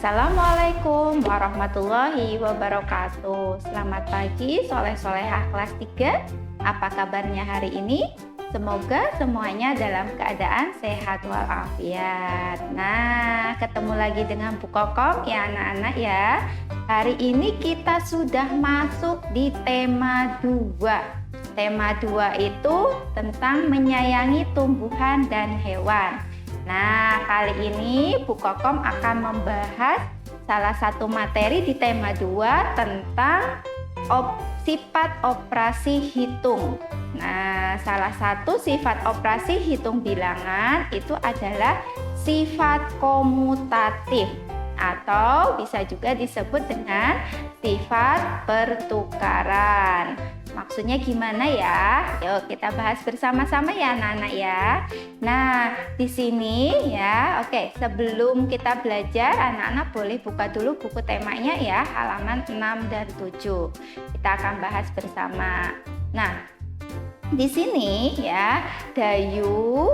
Assalamualaikum warahmatullahi wabarakatuh. Selamat pagi soleh-solehah kelas 3. Apa kabarnya hari ini? Semoga semuanya dalam keadaan sehat walafiat. Nah, ketemu lagi dengan Bu Kokom ya anak-anak ya. Hari ini kita sudah masuk di tema 2. Tema 2 itu tentang menyayangi tumbuhan dan hewan. Nah, kali ini Bu Kokom akan membahas salah satu materi di tema 2 tentang sifat operasi hitung. Nah, salah satu sifat operasi hitung bilangan itu adalah sifat komutatif atau bisa juga disebut dengan sifat pertukaran. Maksudnya gimana ya? Yuk kita bahas bersama-sama ya anak-anak ya. Nah, di sini ya, oke, sebelum kita belajar, anak-anak boleh buka dulu buku temanya ya, halaman 6 dan 7. Kita akan bahas bersama. Nah, di sini ya, Dayu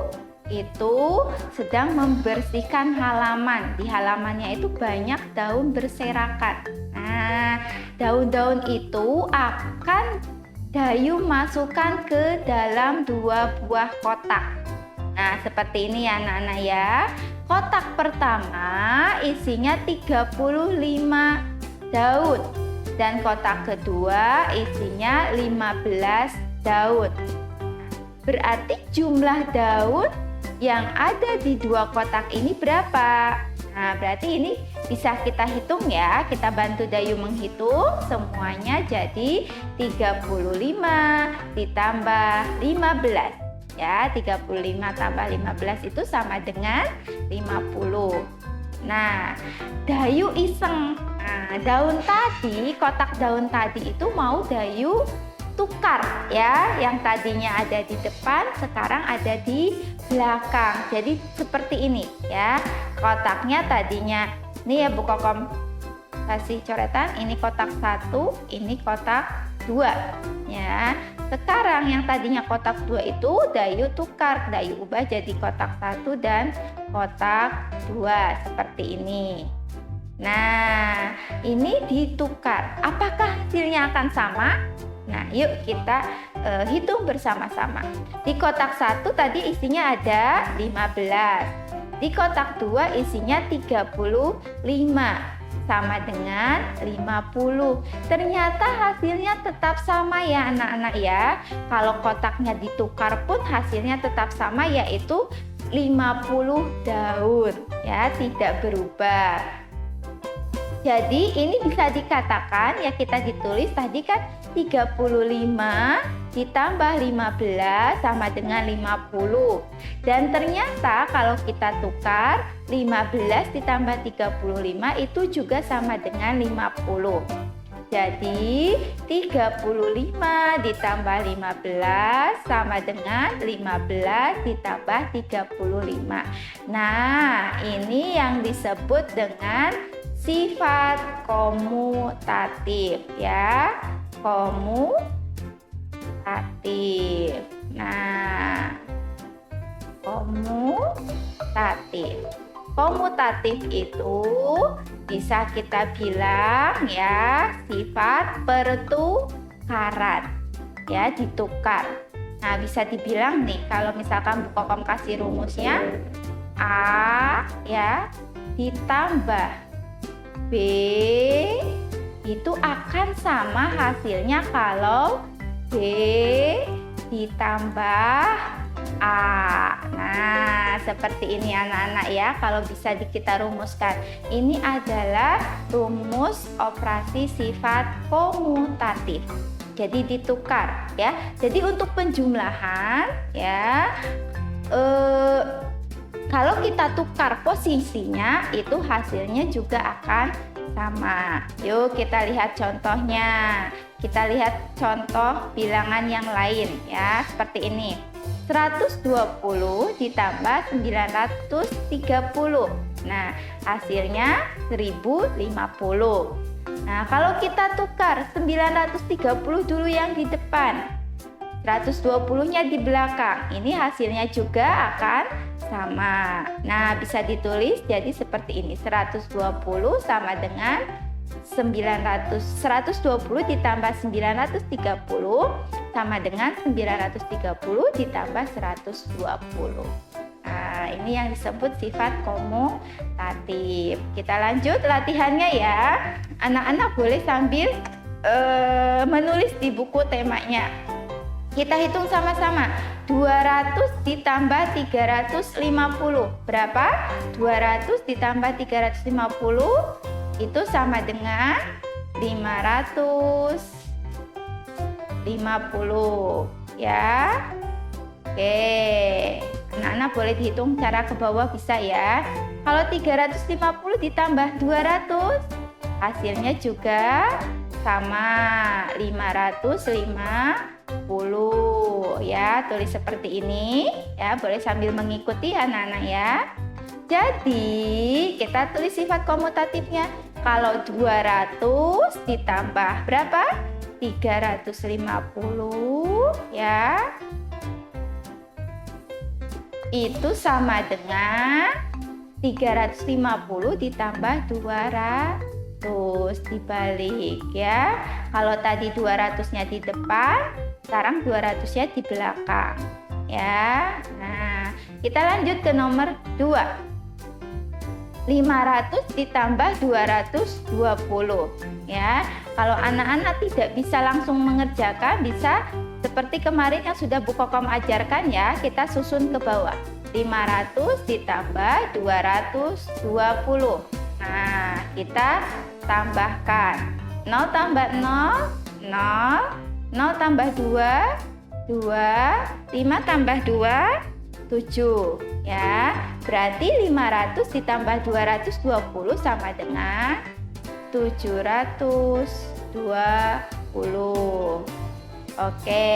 itu sedang membersihkan halaman. Di halamannya itu banyak daun berserakan. Nah, daun-daun itu akan Dayu masukkan ke dalam 2 buah kotak. Nah, seperti ini ya anak-anak ya. Kotak pertama isinya 35 daun dan kotak kedua isinya 15 daun. Berarti jumlah daun yang ada di 2 kotak ini berapa? Nah, berarti ini bisa kita hitung ya. Kita bantu Dayu menghitung. Semuanya jadi 35 ditambah 15. Ya, 35 tambah 15 itu sama dengan 50. Nah, Dayu iseng. Nah, kotak daun tadi itu mau Dayu tukar ya, yang tadinya ada di depan sekarang ada di belakang. Jadi seperti ini ya, kotaknya tadinya ini ya Bu Kokom kasih coretan, ini kotak 1, ini kotak 2 ya. Sekarang yang tadinya kotak 2 itu Dayu tukar, Dayu ubah jadi kotak 1 dan kotak 2 seperti ini. Nah, ini ditukar, apakah hasilnya akan sama? Nah, yuk kita hitung bersama-sama. Di kotak 1 tadi isinya ada 15. Di kotak 2 isinya 35. Sama dengan 50. Ternyata hasilnya tetap sama ya anak-anak ya. Kalau kotaknya ditukar pun hasilnya tetap sama, yaitu 50 daun. Ya, tidak berubah. Jadi ini bisa dikatakan ya, kita ditulis tadi kan 35 ditambah 15 sama dengan 50. Dan ternyata kalau kita tukar 15 ditambah 35 itu juga sama dengan 50. Jadi 35 ditambah 15 sama dengan 15 ditambah 35. Nah, ini yang disebut dengan sifat komutatif ya, komutatif. Nah, komutatif itu bisa kita bilang ya sifat pertukaran ya, ditukar. Nah, bisa dibilang nih kalau misalkan Bu Kokom kasih rumusnya A ya ditambah B itu akan sama hasilnya kalau B ditambah A. Nah, seperti ini anak-anak ya, kalau bisa kita rumuskan. Ini adalah rumus operasi sifat komutatif. Jadi ditukar ya. Jadi untuk penjumlahan ya, kalau kita tukar posisinya itu hasilnya juga akan sama. Yuk kita lihat contohnya. Kita lihat contoh bilangan yang lain ya, seperti ini. 120 ditambah 930. Nah, hasilnya 1050. Nah, kalau kita tukar 930 dulu yang di depan. 120-nya di belakang. Ini hasilnya juga akan sama. Nah, bisa ditulis jadi seperti ini. 120 sama dengan 120 ditambah 930 sama dengan 930 ditambah 120. Nah, ini yang disebut sifat komutatif. Kita lanjut latihannya ya. Anak-anak boleh sambil menulis di buku temanya. Kita hitung sama-sama. 200 ditambah 350. Berapa? 200 ditambah 350 itu sama dengan 550 ya. Oke, anak-anak boleh dihitung cara ke bawah bisa ya. Kalau 350 ditambah 200 hasilnya juga sama 550 ya. Tulis seperti ini ya, boleh sambil mengikuti anak-anak ya. Jadi kita tulis sifat komutatifnya. Kalau 200 ditambah berapa? 350 ya. Itu sama dengan 350 ditambah 200 dibalik ya. Kalau tadi 200-nya di depan, sekarang 200-nya di belakang ya. Nah, kita lanjut ke nomor 2. 500 ditambah 220 ya. Kalau anak-anak tidak bisa langsung mengerjakan, bisa seperti kemarin yang sudah Bu Kokom ajarkan ya, kita susun ke bawah. 500 ditambah 220. Nah, kita tambahkan 0 tambah 0, 0, 0 tambah 2, 2, 5 tambah 2, 7 ya. Berarti 500 ditambah 220 sama dengan 720. Oke,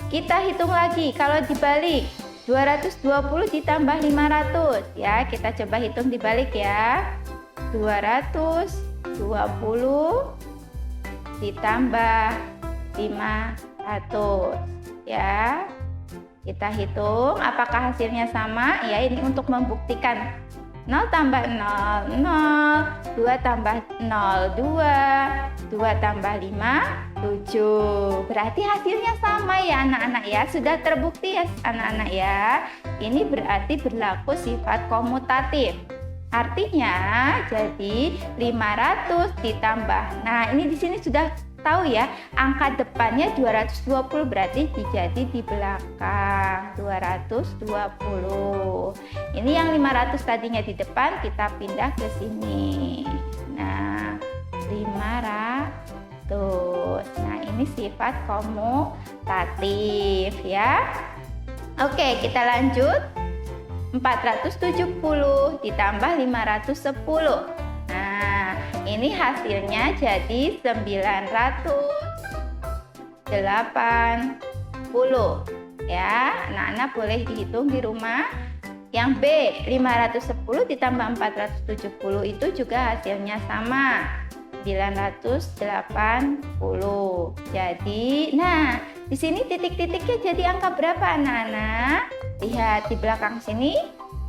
kita hitung lagi. Kalau dibalik 220 ditambah 500 ya, kita coba hitung dibalik ya. 220 ditambah 500 ya. Kita hitung apakah hasilnya sama ya. Ini untuk membuktikan 0 tambah 0, 0, 2 tambah 0, 2, 2 tambah 5, 7. Berarti hasilnya sama ya anak-anak ya. Sudah terbukti ya anak-anak ya. Ini berarti berlaku sifat komutatif. Artinya jadi 500 ditambah. Nah, ini di sini sudah tahu ya, angka depannya 220 berarti jadi di belakang 220. Ini yang 500 tadinya di depan, kita pindah ke sini. Nah, 500. Nah, ini sifat komutatif ya. Oke, kita lanjut. 470 ditambah 510. Nah, ini hasilnya jadi 980 ya. Anak-anak boleh dihitung di rumah. Yang B, 510 ditambah 470 itu juga hasilnya sama, 980. Jadi, nah, di sini titik-titiknya jadi angka berapa anak-anak? Lihat di belakang sini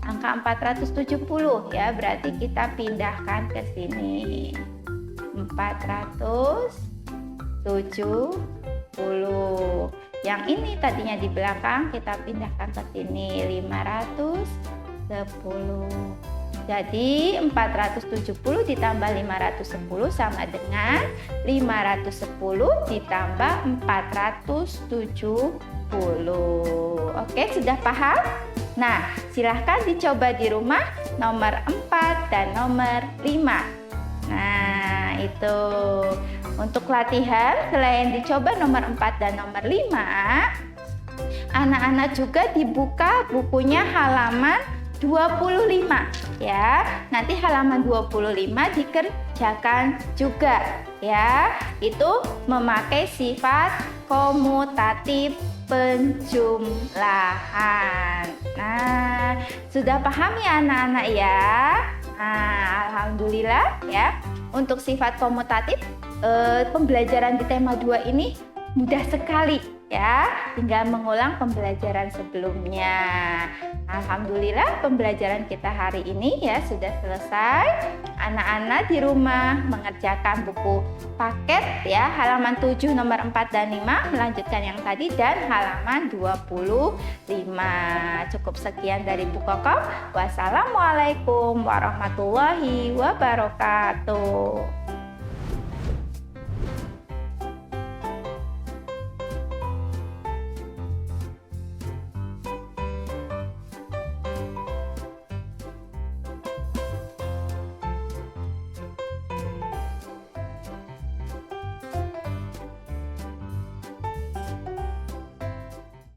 angka 470 ya, berarti kita pindahkan ke sini. 470. Yang ini tadinya di belakang kita pindahkan ke sini 510. Jadi 470 ditambah 510 sama dengan 510 ditambah 470. Oke, sudah paham? Nah, silahkan dicoba di rumah nomor 4 dan nomor 5. Nah, itu untuk latihan. Selain dicoba nomor 4 dan nomor 5, anak-anak juga dibuka bukunya halaman 25 ya. Nanti halaman 25 dikerjakan juga ya. Itu memakai sifat komutatif penjumlahan. Nah, sudah paham ya anak-anak ya? Nah, alhamdulillah ya. Untuk sifat komutatif, pembelajaran di tema 2 ini Mudah sekali ya, tinggal mengulang pembelajaran sebelumnya. Alhamdulillah pembelajaran kita hari ini ya sudah selesai. Anak-anak di rumah mengerjakan buku paket ya, halaman 7 nomor 4 dan 5, melanjutkan yang tadi, dan halaman 25. Cukup sekian dari Bu Kokom. Wassalamualaikum warahmatullahi wabarakatuh.